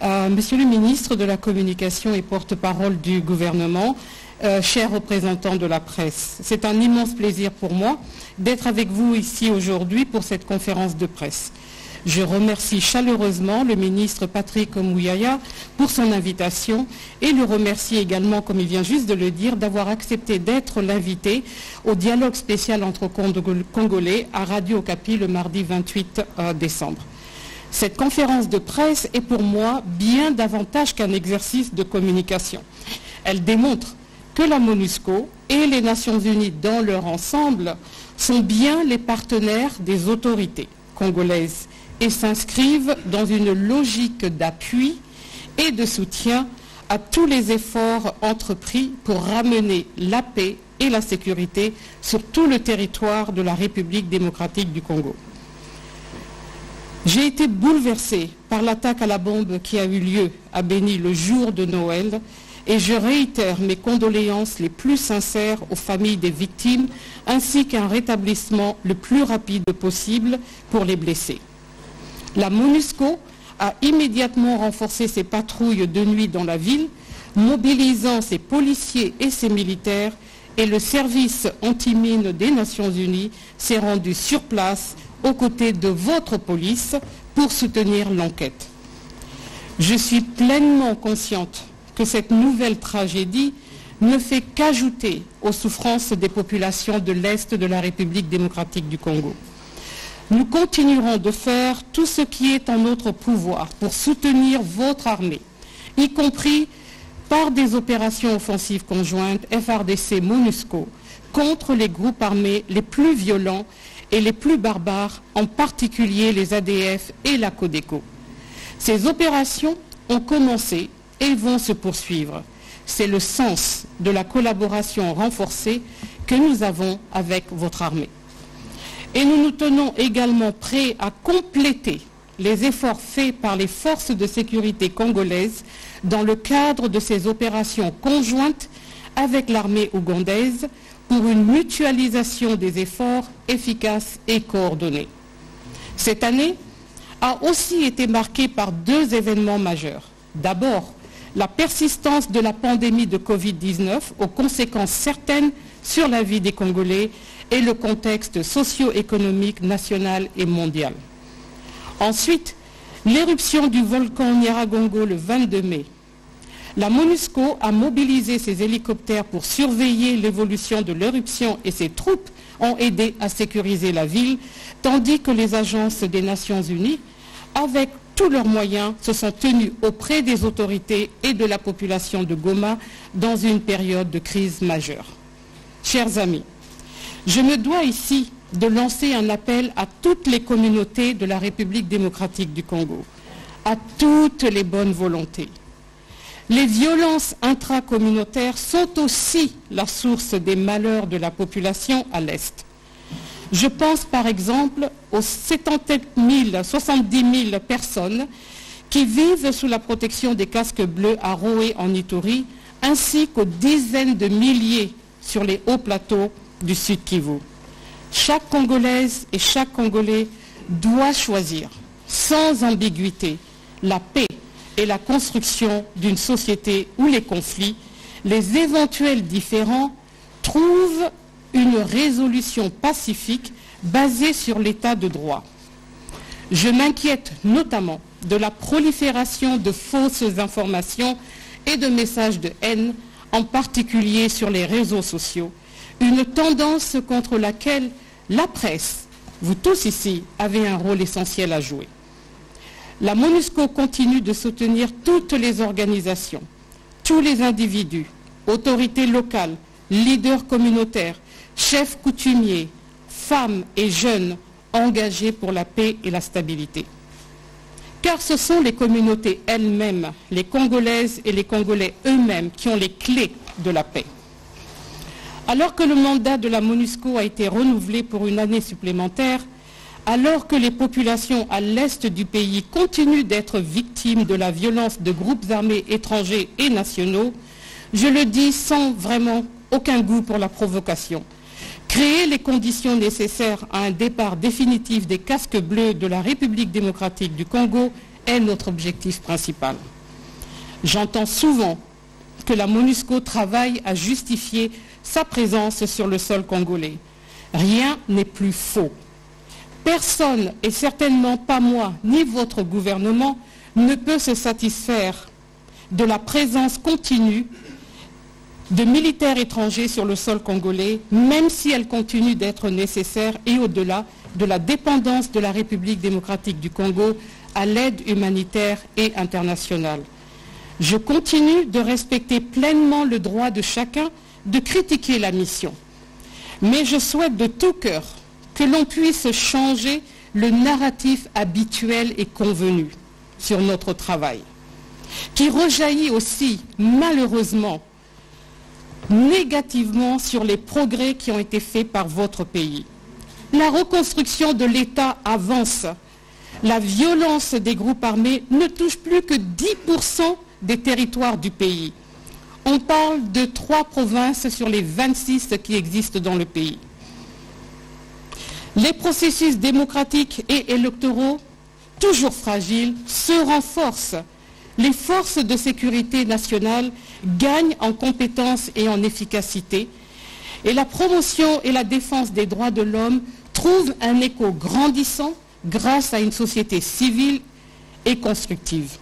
Monsieur le ministre de la Communication et porte-parole du gouvernement, chers représentants de la presse, c'est un immense plaisir pour moi d'être avec vous ici aujourd'hui pour cette conférence de presse. Je remercie chaleureusement le ministre Patrick Muyaya pour son invitation et le remercie également, comme il vient juste de le dire, d'avoir accepté d'être l'invité au dialogue spécial entre Congolais à Radio Okapi le mardi 28 décembre. Cette conférence de presse est pour moi bien davantage qu'un exercice de communication. Elle démontre que la MONUSCO et les Nations Unies dans leur ensemble sont bien les partenaires des autorités congolaises et s'inscrivent dans une logique d'appui et de soutien à tous les efforts entrepris pour ramener la paix et la sécurité sur tout le territoire de la République démocratique du Congo. J'ai été bouleversée par l'attaque à la bombe qui a eu lieu à Béni le jour de Noël et je réitère mes condoléances les plus sincères aux familles des victimes ainsi qu'un rétablissement le plus rapide possible pour les blessés. La MONUSCO a immédiatement renforcé ses patrouilles de nuit dans la ville, mobilisant ses policiers et ses militaires, et le service anti-mine des Nations Unies s'est rendu sur place aux côtés de votre police pour soutenir l'enquête. Je suis pleinement consciente que cette nouvelle tragédie ne fait qu'ajouter aux souffrances des populations de l'Est de la République démocratique du Congo. Nous continuerons de faire tout ce qui est en notre pouvoir pour soutenir votre armée, y compris par des opérations offensives conjointes FARDC-MONUSCO contre les groupes armés les plus violents et les plus barbares, en particulier les ADF et la Codeco. Ces opérations ont commencé et vont se poursuivre. C'est le sens de la collaboration renforcée que nous avons avec votre armée. Et nous nous tenons également prêts à compléter les efforts faits par les forces de sécurité congolaises dans le cadre de ces opérations conjointes avec l'armée ougandaise pour une mutualisation des efforts efficaces et coordonnés. Cette année a aussi été marquée par deux événements majeurs. D'abord, la persistance de la pandémie de Covid-19 aux conséquences certaines sur la vie des Congolais et le contexte socio-économique national et mondial. Ensuite, l'éruption du volcan Nyiragongo le 22 mai. La MONUSCO a mobilisé ses hélicoptères pour surveiller l'évolution de l'éruption et ses troupes ont aidé à sécuriser la ville, tandis que les agences des Nations Unies, avec tous leurs moyens, se sont tenues auprès des autorités et de la population de Goma dans une période de crise majeure. Chers amis, je me dois ici de lancer un appel à toutes les communautés de la République démocratique du Congo, à toutes les bonnes volontés. Les violences intracommunautaires sont aussi la source des malheurs de la population à l'Est. Je pense par exemple aux 70 000 personnes qui vivent sous la protection des casques bleus à Roé en Ituri, ainsi qu'aux dizaines de milliers sur les hauts plateaux du Sud Kivu. Chaque Congolaise et chaque Congolais doit choisir, sans ambiguïté, la paix et la construction d'une société où les conflits, les éventuels différends, trouvent une résolution pacifique basée sur l'état de droit. Je m'inquiète notamment de la prolifération de fausses informations et de messages de haine, en particulier sur les réseaux sociaux, une tendance contre laquelle la presse, vous tous ici, avez un rôle essentiel à jouer. La MONUSCO continue de soutenir toutes les organisations, tous les individus, autorités locales, leaders communautaires, chefs coutumiers, femmes et jeunes engagés pour la paix et la stabilité. Car ce sont les communautés elles-mêmes, les Congolaises et les Congolais eux-mêmes qui ont les clés de la paix. Alors que le mandat de la MONUSCO a été renouvelé pour une année supplémentaire, alors que les populations à l'est du pays continuent d'être victimes de la violence de groupes armés étrangers et nationaux, je le dis sans vraiment aucun goût pour la provocation. Créer les conditions nécessaires à un départ définitif des casques bleus de la République démocratique du Congo est notre objectif principal. J'entends souvent que la MONUSCO travaille à justifier sa présence sur le sol congolais. Rien n'est plus faux. Personne, et certainement pas moi, ni votre gouvernement, ne peut se satisfaire de la présence continue de militaires étrangers sur le sol congolais, même si elle continue d'être nécessaire et au-delà de la dépendance de la République démocratique du Congo à l'aide humanitaire et internationale. Je continue de respecter pleinement le droit de chacun de critiquer la mission. Mais je souhaite de tout cœur que l'on puisse changer le narratif habituel et convenu sur notre travail, qui rejaillit aussi, malheureusement, négativement sur les progrès qui ont été faits par votre pays. La reconstruction de l'État avance. La violence des groupes armés ne touche plus que 10% des territoires du pays. On parle de 3 provinces sur les 26 qui existent dans le pays. Les processus démocratiques et électoraux, toujours fragiles, se renforcent. Les forces de sécurité nationale gagnent en compétences et en efficacité. Et la promotion et la défense des droits de l'homme trouvent un écho grandissant grâce à une société civile et constructive.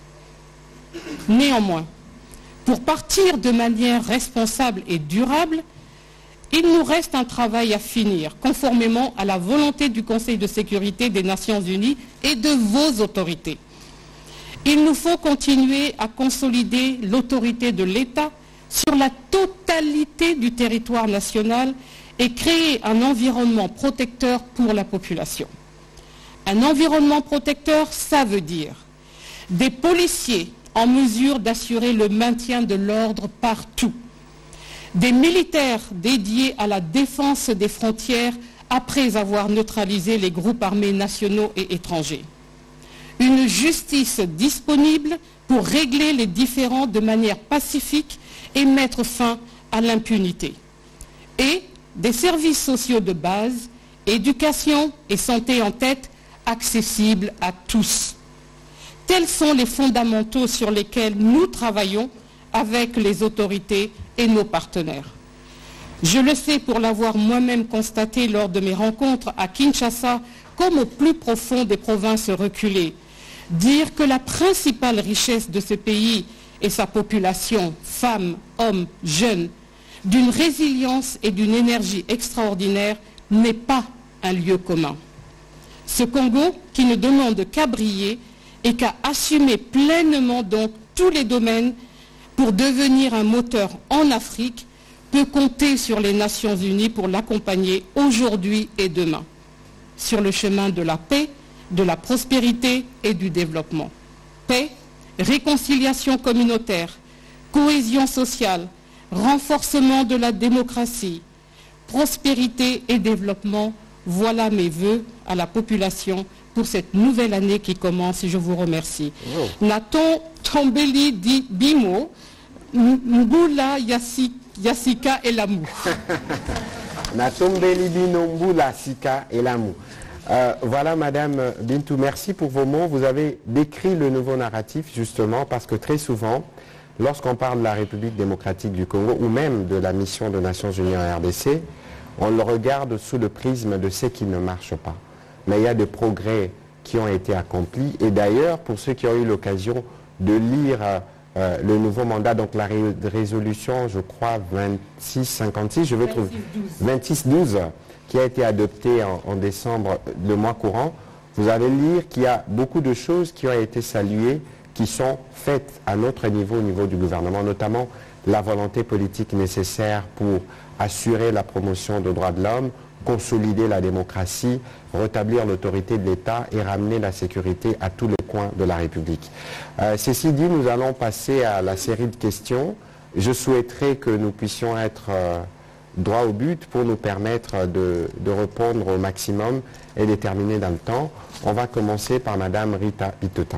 Néanmoins, pour partir de manière responsable et durable, il nous reste un travail à finir, conformément à la volonté du Conseil de sécurité des Nations Unies et de vos autorités. Il nous faut continuer à consolider l'autorité de l'État sur la totalité du territoire national et créer un environnement protecteur pour la population. Un environnement protecteur, ça veut dire des policiers en mesure d'assurer le maintien de l'ordre partout, des militaires dédiés à la défense des frontières après avoir neutralisé les groupes armés nationaux et étrangers, une justice disponible pour régler les différends de manière pacifique et mettre fin à l'impunité, et des services sociaux de base, éducation et santé en tête, accessibles à tous. Tels sont les fondamentaux sur lesquels nous travaillons avec les autorités et nos partenaires. Je le sais pour l'avoir moi-même constaté lors de mes rencontres à Kinshasa comme au plus profond des provinces reculées. Dire que la principale richesse de ce pays est sa population, femmes, hommes, jeunes, d'une résilience et d'une énergie extraordinaire n'est pas un lieu commun. Ce Congo, qui ne demande qu'à briller et qu'à assumer pleinement donc tous les domaines pour devenir un moteur en Afrique, peut compter sur les Nations Unies pour l'accompagner aujourd'hui et demain, sur le chemin de la paix, de la prospérité et du développement. Paix, réconciliation communautaire, cohésion sociale, renforcement de la démocratie, prospérité et développement, voilà mes vœux à la population pour cette nouvelle année qui commence et je vous remercie. Oh. Naton Tombeli di Bimo, Mbula Yassika et l'amour. Natombeli Bino Mbula Sika et l'amour. Voilà Madame Bintou, merci pour vos mots. Vous avez décrit le nouveau narratif justement parce que très souvent, lorsqu'on parle de la République démocratique du Congo ou même de la mission des Nations Unies en RDC, on le regarde sous le prisme de ce qui ne marche pas. Mais il y a des progrès qui ont été accomplis. Et d'ailleurs, pour ceux qui ont eu l'occasion de lire le nouveau mandat, donc la résolution, je crois, 2656, je vais trouver 2612, qui a été adoptée en décembre, le mois courant, vous allez lire qu'il y a beaucoup de choses qui ont été saluées, qui sont faites à notre niveau, au niveau du gouvernement, notamment la volonté politique nécessaire pour assurer la promotion des droits de l'homme, consolider la démocratie, rétablir l'autorité de l'État et ramener la sécurité à tous les coins de la République. Ceci dit, nous allons passer à la série de questions. Je souhaiterais que nous puissions être droit au but pour nous permettre de répondre au maximum et de terminer dans le temps. On va commencer par Madame Rita Itota.